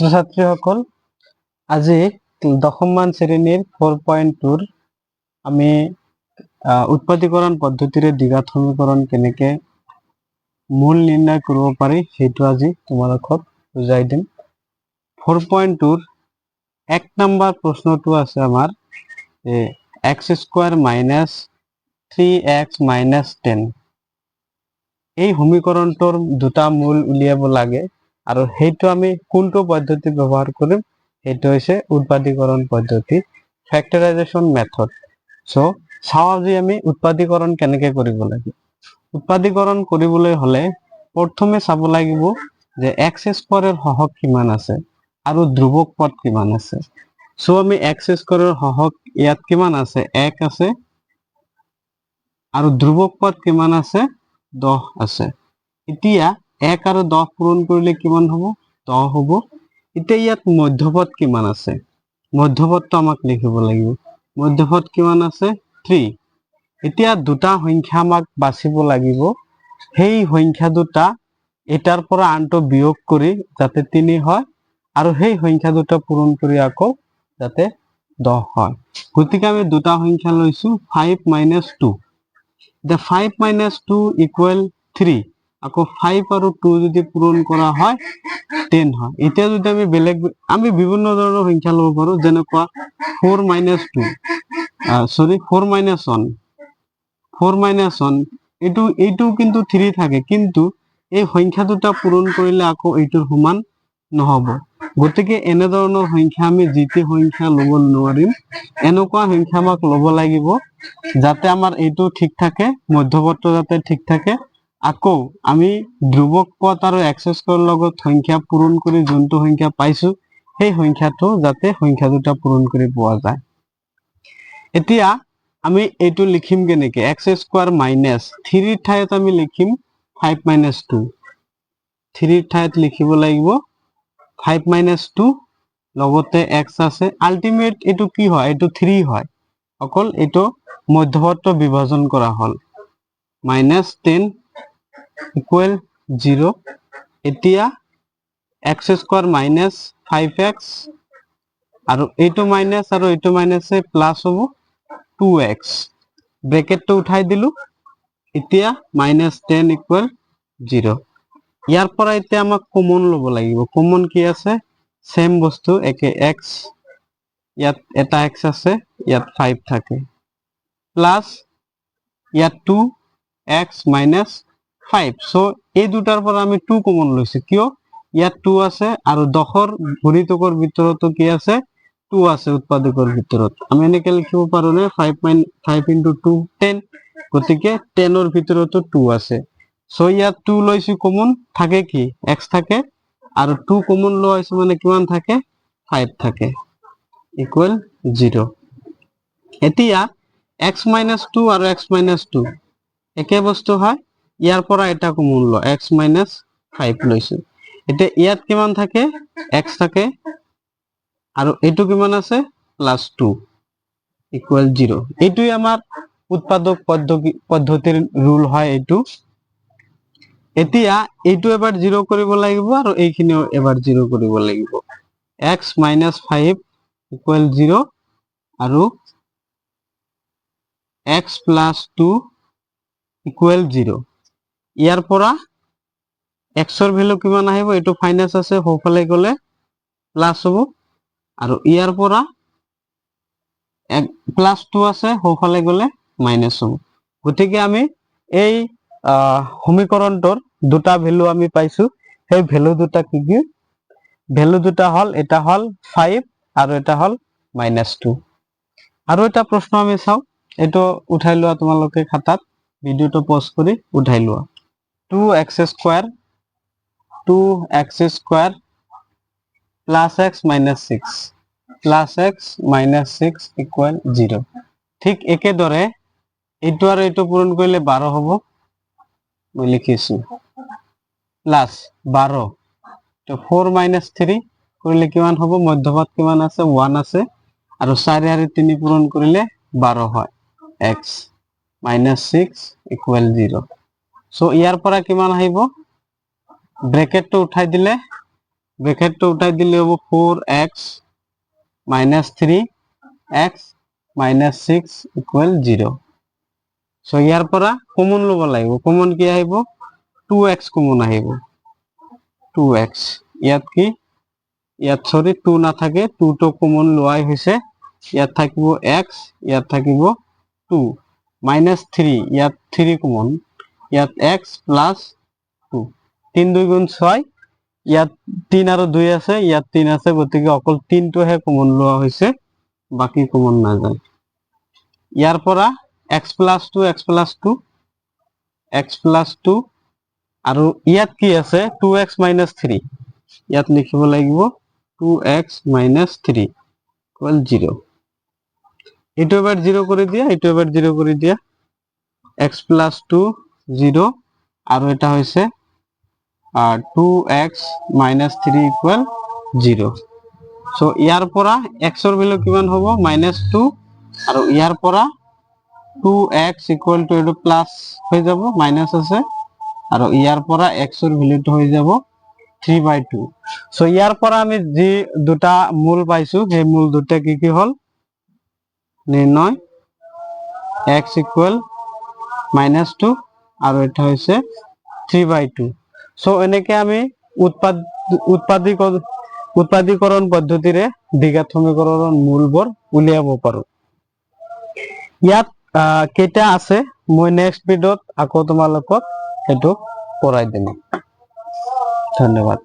ছাত্ৰ ছাত্ৰীসকল আজি দশমমান শ্ৰেণীৰ 4.2 আমি উৎপাদীকৰণ পদ্ধতিৰে দ্বিঘাত সমীকৰণ কেনেকে মূল নিৰ্ণয় কৰিব পাৰি সেইটো আজি তোমালোকক বুজাই দিম। 4.2 এক নম্বৰ প্ৰশ্নটো আছে আমাৰ x² - 3x - 10 এই সমীকৰণটোৰ দুটা মূল উলিয়াব লাগে আৰু সেইটো আমি কোনটো পদ্ধতি ব্যৱহাৰ কৰিম সেইটো হৈছে উৎপাদীকৰণ পদ্ধতি ফ্যাক্টৰাইজেশন মেথড। সো চাও আজি আমি উৎপাদীকৰণ কেনেকে কৰিব লাগে। উৎপাদীকৰণ কৰিবলৈ হলে প্ৰথমে চাব লাগিব যে x² এৰ হহক কিমান আছে আৰু ধ্ৰুবক পদ কিমান আছে। সো আমি x² এৰ হহক ইয়াত কিমান আছে 1 আছে আৰু ধ্ৰুবক পদ কিমান আছে 10 আছে। এতিয়া 1 আৰু 10 পূৰণ কৰিলে কিমান হ'ব 10 হ'ব। এতিয়া ইয়াত মধ্যপদ কিমান আছে মধ্যপদটো আমাক লিখিব লাগিব। মধ্যপদ কিমান আছে 3। এতিয়া দুটা সংখ্যা আমাক বাছিব লাগিব, সেই সংখ্যা দুটা এটাৰ পৰা আনটো বিয়োগ কৰি যাতে 3 হয় আৰু সেই সংখ্যা দুটা পূৰণ কৰি আকৌ যাতে 10 হয়। গতিকে আমি দুটা সংখ্যা লৈছো 5 - 2। The 5 - 2 = 3। আকৌ 5 আৰু 2 যদি পূৰণ কৰা হয় 10 হয়। এতিয়া যদি আমি বিভিন্ন ধৰণৰ সংখ্যা লব পাৰো, যেনেকুৱা 4 - 2 4 - 1 4 - 1 এইটো কিন্তু 3 থাকে, কিন্তু এই সংখ্যা দুটা পূৰণ কৰিলে আকৌ এইটোৰ সমান নহব। গতিকে এনে ধৰণৰ সংখ্যা আমি যিটি সংখ্যা লব নোৱাৰিম, এনেকুৱা সংখ্যা আমাক লব লাগিব যাতে আমাৰ এইটো ঠিক থাকে, মধ্যপদটো যাতে ঠিক থাকে। আকৌ আমি ধ্ৰুবক পদ আৰু x² লগত সংখ্যা পূৰণ কৰি যোনটো সংখ্যা পাইছো সেই সংখ্যাটো যাতে সংখ্যা দুটা পূৰণ কৰি পোৱা যায়। এতিয়া আমি এইটো লিখিম কেনেকে x² - 3 ঠাইত আমি লিখিম 5 - 2। 3 ঠাইত লিখিব লাগিব 5 - 2 লগতে x আছে। আলটিমেট এইটো কি হয় এইটো 3 হয়, অকল এইটো মধ্যপদটো বিভাজন কৰা হল -10 = 0। এতিয়া x² - 5x আৰু এইটো মাইনাস আৰু এইটো মাইনাসে প্লাস হ'ব 2x। ব্ৰেকেটটো উঠাই দিলো। এতিয়া -10 = 0। ইয়াৰ পৰা এতিয়া আমাক কমন লব লাগিব। কমন কি আছে সেম বস্তু একে x, ইয়াত এটা x আছে, ইয়াত 5 থাকে, প্লাস ইয়াত 2x - 5। সো এই দুটাৰ পৰা আমি 2 কমন লৈছো, কিয় ইয়াত 2 আছে আৰু 10ৰ গুণিতকৰ ভিতৰতো কি আছে 2 আছে। উৎপাদকৰ ভিতৰত আমি এনেকে লিখিব পাৰো নে 5 × 2 10। গতিকে 10ৰ ভিতৰতো 2 আছে। সো ইয়াত 2 লৈছো কমন, থাকে কি x থাকে আৰু 2 কমন লোৱা হৈছে মানে কিমান থাকে 5 থাকে = 0। এতিয়া x - 2 আৰু x - 2 একে বস্তু হয়। ইয়াৰ পৰা এটা কমন ল x - 5 লৈছো। এতিয়া ইয়াত কিমান থাকে x থাকে আৰু এইটো কিমান আছে +2 = 0। এইটোই আমাৰ উৎপাদক পদ্ধতিৰ ৰুল হয় এইটো। এতিয়া এইটো এবাৰ 0 কৰিব লাগিব আৰু এইখিনিও এবাৰ 0 কৰিব লাগিব। x - 5 = 0 আৰু x + 2 = 0। ইয়াৰ পৰা x ৰ ভ্যালু কিমান আহিব, এইটো মাইনাস আছে সোঁফালে গলে প্লাস হ'ব আৰু ইয়াৰ পৰা +2 আছে সোঁফালে গলে মাইনাস হ'ব। গতিকে আমি এই সমীকৰণটোৰ দুটা ভ্যালু আমি পাইছো। সেই ভ্যালু দুটা কি কি ভ্যালু দুটা হল, এটা হল 5 আৰু এটা হল -2। আৰু এটা প্ৰশ্ন আমি চাও, এইটো উঠাই লোৱা তোমালোকে খাতাত, ভিডিওটো পজ কৰি উঠাই লোৱা। 2x² + x - 6 + x - 6 = 0। ঠিক একেদৰে এইটো আৰু এইটো পূৰণ কৰিলে 12 হ'ব। মই লিখিছো প্লাস 12 তো 4 - 3 কৰিলে কিমান হ'ব, মধ্যপদ কিমান আছে 1 আছে আৰু 4 আৰু 3 পূৰণ কৰিলে 12 হয়। x - 6 = 0। সো ইয়াৰ পৰা কিমান আহিব, ব্ৰেকেটটো উঠাই দিলে ব্র্যাকেটটা উঠাই দিলে হবো 4x minus 3x minus 6 equal 0. So ইয়াৰ পৰা কমন ল'ব লাগিব। কমন কি আহিব? 2x কমন আহিব। 2x ইয়াত কি ইয়াত সরি 2 নাথাকে, 2 তো কমন লোৱাই হৈছে। ইয়াত থাকিব x, ইয়াত থাকিব 2 minus 3, ইয়াত 3 কমন, ইয়াত x plus 2, 3 2 গুণ 6, ইয়াত 3 আৰু 2 আছে, ইয়াত 3 আছে, গতিকে অকল 3 টোহে কমন লোৱা হৈছে, বাকি কমন নাযায়। ইয়াৰ পৰা x plus 2 x plus 2 আৰু ইয়াত কি আছে 2x minus 3, ইয়াত লিখিব লাগিব 2x minus 3 equal 0. এইটো এবাৰ 0 কৰি দিয়া, এইটো এবাৰ 0 কৰি দিয়া। x plus 2 0 আৰু এটা হৈছে 2x minus 3 equal 0. সো ইয়াৰ পৰা x ৰ ভ্যালু কিমান হ'ব? -2 আৰু ইয়াৰ পৰা 2x equal to এটো প্লাস হৈ যাব, মাইনাস আছে, আৰু ইয়াৰ পৰা x ৰ ভ্যালুটো হৈ যাব 3/2. সো ইয়াৰ পৰা আমি যি দুটা মূল পাইছো, সেই মূল দুটা কি কি হল? নির্ণয় x equal -2 আৰু এটা হৈছে 3/2. সো এনেকে আমি উৎপাদীকৰণ পদ্ধতিৰে দ্বিঘাত সমীকৰণৰ মূলবোৰ উলিয়াব পাৰো। ইয়াত কেইটা আছে মই নেক্সট ভিডিঅ'ত আকৌ তোমালোকক সেইটো কৰাই দিম। ধন্যবাদ।